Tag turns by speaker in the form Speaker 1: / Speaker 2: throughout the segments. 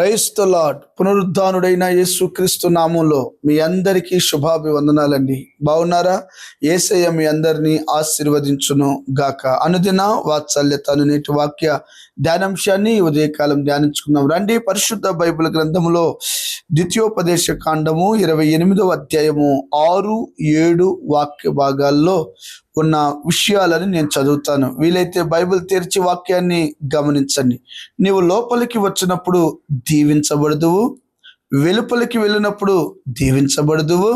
Speaker 1: Praise the lord. పునరుద్ధానుడైన యేసుక్రీస్తు నామంలో మీ అందరికీ శుభాభివందనాలండి. బాగున్నారా? యేసయ్య మీ అందరినీ ఆశీర్వదించును గాక. అనుదిన వాత్సల్యత నేటి వాక్య ధ్యానాంశాన్ని ఉదయకాలం ధ్యానించుకుందాం రండి. పరిశుద్ధ బైబిల్ గ్రంథములో ద్వితీయోపదేశ కాండము 28వ అధ్యాయము 6-7 వాక్య భాగాల్లో ఉన్న విషయాలని నేను చదువుతాను. వీలైతే బైబిల్ తెరిచి వాక్యాన్ని గమనించండి. నీవు లోపలికి వచ్చినప్పుడు దీవించబడదువు, వెలుపలికి వెళ్ళినప్పుడు దీవించబడదువు.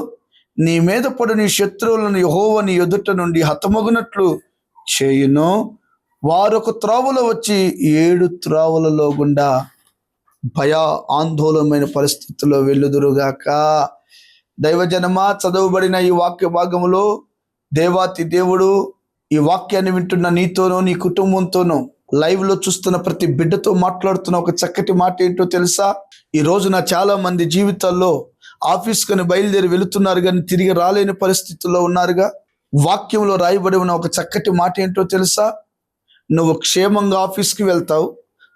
Speaker 1: నీ మీద పడు నీ శత్రువులను యెహోవా నీ ఎదుట నుండి హతమగునట్లు చేయును. వారొక త్రోవలో వచ్చి 7 త్రోవలలో గుండా భయ ఆందోళనమైన పరిస్థితుల్లో వెళ్ళుదురుగాక. దైవజనమా, చదవబడిన ఈ వాక్య భాగములో దేవాతి దేవుడు ఈ వాక్యాన్ని వింటున్న నీతోనూ నీ కుటుంబంతోనూ లైవ్ లో చూస్తున్న ప్రతి బిడ్డతో మాట్లాడుతున్న ఒక చక్కటి మాట ఏంటో తెలుసా? ఈ రోజున చాలా మంది జీవితాల్లో ఆఫీస్ కని బయలుదేరి వెళుతున్నారు కానీ తిరిగి రాలేని పరిస్థితుల్లో ఉన్నారుగా. వాక్యంలో రాయబడి ఉన్న ఒక చక్కటి మాట ఏంటో తెలుసా? నువ్వు క్షేమంగా ఆఫీస్కి వెళ్తావు,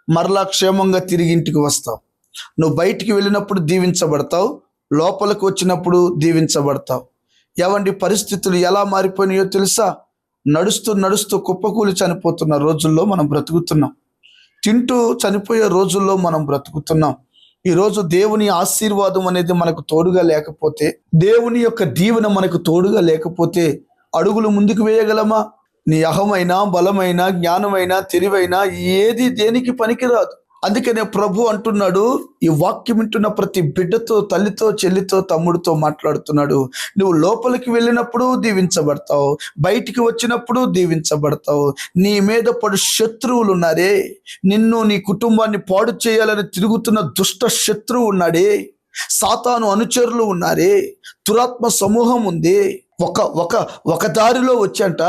Speaker 1: మరలా క్షేమంగా తిరిగి ఇంటికి వస్తావు. నువ్వు బయటికి వెళ్ళినప్పుడు దీవించబడతావు, లోపలికి వచ్చినప్పుడు దీవించబడతావు. ఏవండి, పరిస్థితులు ఎలా మారిపోయినాయో తెలుసా? నడుస్తూ నడుస్తూ కుప్పకూలి చనిపోతున్న రోజుల్లో మనం బ్రతుకుతున్నాం. తింటూ చనిపోయే రోజుల్లో మనం బ్రతుకుతున్నాం. ఈరోజు దేవుని ఆశీర్వాదం అనేది మనకు తోడుగా లేకపోతే, దేవుని యొక్క దీవెన మనకు తోడుగా లేకపోతే అడుగులు ముందుకు వేయగలమా? నీ అహమైనా, బలమైనా, జ్ఞానమైనా, తెలివైనా ఏది దేనికి పనికిరాదు. అందుకనే ప్రభు అంటున్నాడు, ఈ వాక్యం వింటున్న ప్రతి బిడ్డతో, తల్లితో, చెల్లితో, తమ్ముడితో మాట్లాడుతున్నాడు. నువ్వు లోపలికి వెళ్ళినప్పుడు దీవించబడతావు, బయటికి వచ్చినప్పుడు దీవించబడతావు. నీ మీద పడు శత్రువులు ఉన్నారే, నిన్ను నీ కుటుంబాన్ని పాడు చేయాలని తిరుగుతున్న దుష్ట శత్రువు ఉన్నాడే, సాతాను అనుచరులు ఉన్నారే, దురాత్మ సమూహం ఉంది. ఒక దారిలో వచ్చంట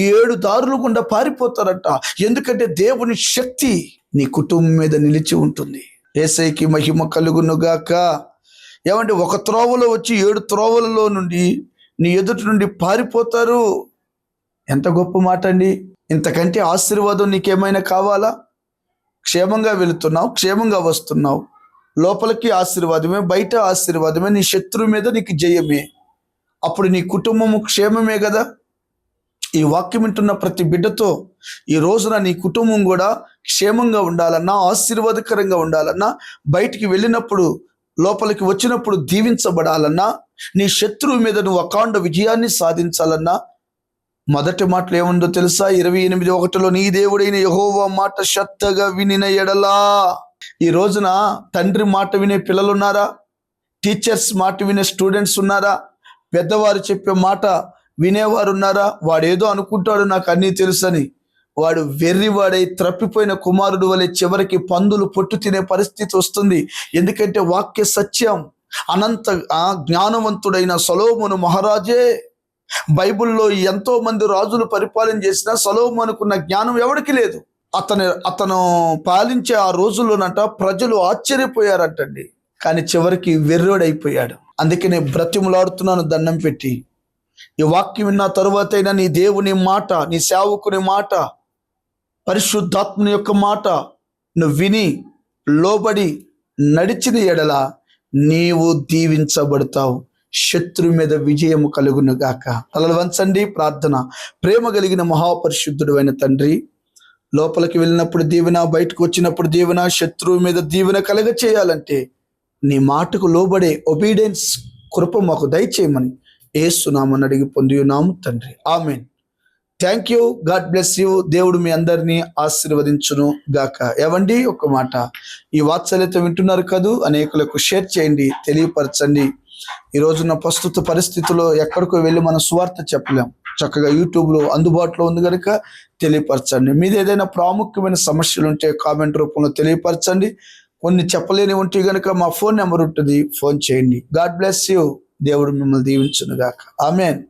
Speaker 1: 7 దారులు గుండా పారిపోతారంట. ఎందుకంటే దేవుని శక్తి నీ కుటుంబం మీద నిలిచి ఉంటుంది. యేసయ్యకి మహిమ కలుగునుగాక. ఏమంటే ఒక త్రోవలో వచ్చి 7 త్రోవలలో నుండి నీ ఎదుటి నుండి పారిపోతారు. ఎంత గొప్ప మాట అండి! ఇంతకంటే ఆశీర్వాదం నీకేమైనా కావాలా? క్షేమంగా వెళుతున్నావు, క్షేమంగా వస్తున్నావు, లోపలికి ఆశీర్వాదమే, బయట ఆశీర్వాదమే, నీ శత్రువు మీద నీకు జయమే. అప్పుడు నీ కుటుంబము క్షేమమే కదా. ఈ వాక్యం వింటున్న ప్రతి బిడ్డతో ఈ రోజున నీ కుటుంబం కూడా క్షేమంగా ఉండాలన్నా, ఆశీర్వాదకరంగా ఉండాలన్నా, బయటికి వెళ్ళినప్పుడు లోపలికి వచ్చినప్పుడు దీవించబడాలన్నా, నీ శత్రువు మీద నువ్వు అఖండ విజయాన్ని సాధించాలన్నా, మొదటి మాటలు ఏముందో తెలుసా? 28:1 నీ దేవుడైన యెహోవా మాట శ్రద్ధగా వినిన ఎడలా. ఈ రోజున తండ్రి మాట వినే పిల్లలు ఉన్నారా? టీచర్స్ మాట వినే స్టూడెంట్స్ ఉన్నారా? పెద్దవారు చెప్పే మాట వినేవారు ఉన్నారా? వాడేదో అనుకుంటాడు నాకు అన్నీ తెలుసని. వాడు వెర్రివాడై త్రప్పిపోయిన కుమారుడు వలె చివరికి పందులు పొట్టు తినే పరిస్థితి వస్తుంది. ఎందుకంటే వాక్య సత్యం. అనంత జ్ఞానవంతుడైన సొలొమోను మహారాజే, బైబిల్లో ఎంతో మంది రాజులు పరిపాలన చేసినా సొలొమోనుకున్న జ్ఞానం ఎవరికి లేదు. అతను పాలించే ఆ రోజుల్లోనంట ప్రజలు ఆశ్చర్యపోయారంటండి. కానీ చివరికి వెర్రోడైపోయాడు. అందుకే నేను బ్రతిమలాడుతున్నాను దండం పెట్టి, ఈ వాక్యం విన్న తరువాతైనా నీ దేవుని మాట, నీ సేవకుని మాట, పరిశుద్ధాత్మని యొక్క మాట నువ్వు విని లోబడి నడిచిన ఎడల నీవు దీవించబడతావు. శత్రువు మీద విజయము కలుగును గాక. తలలు వంచండి, ప్రార్థన. ప్రేమ కలిగిన మహాపరిశుద్ధుడు అయిన తండ్రి, లోపలికి వెళ్ళినప్పుడు దీవెన, బయటకు వచ్చినప్పుడు దీవెన, శత్రువు మీద దీవెన కలగ చేయాలంటే నీ మాటకు లోబడే ఒబీడియన్స్ కృప మాకు దయచేయమని యేసు నామమున అడిగి పొంది ఉన్నాము తండ్రి. Amen. Thank you. God bless you. దేవుడు మీ అందరినీ ఆశీర్వదించును గాక. ఏవండి, ఒక మాట, ఈ వాత్సల్యత వింటున్నారు కదూ, అనేకులకు షేర్ చేయండి, తెలియపరచండి. ఈ రోజున ప్రస్తుత పరిస్థితుల్లో ఎక్కడికో వెళ్ళి మనం సువార్త చెప్పలేం. చక్కగా యూట్యూబ్లో అందుబాటులో ఉంది కనుక తెలియపరచండి. మీద ఏదైనా ప్రాముఖ్యమైన సమస్యలు ఉంటే కామెంట్ రూపంలో తెలియపరచండి. కొన్ని చెప్పలేని ఉంటే కనుక మా ఫోన్ నెంబర్ ఉంటుంది, ఫోన్ చేయండి. God bless you. దేవుడు మిమ్మల్ని దీవించును గాక. ఆమెన్.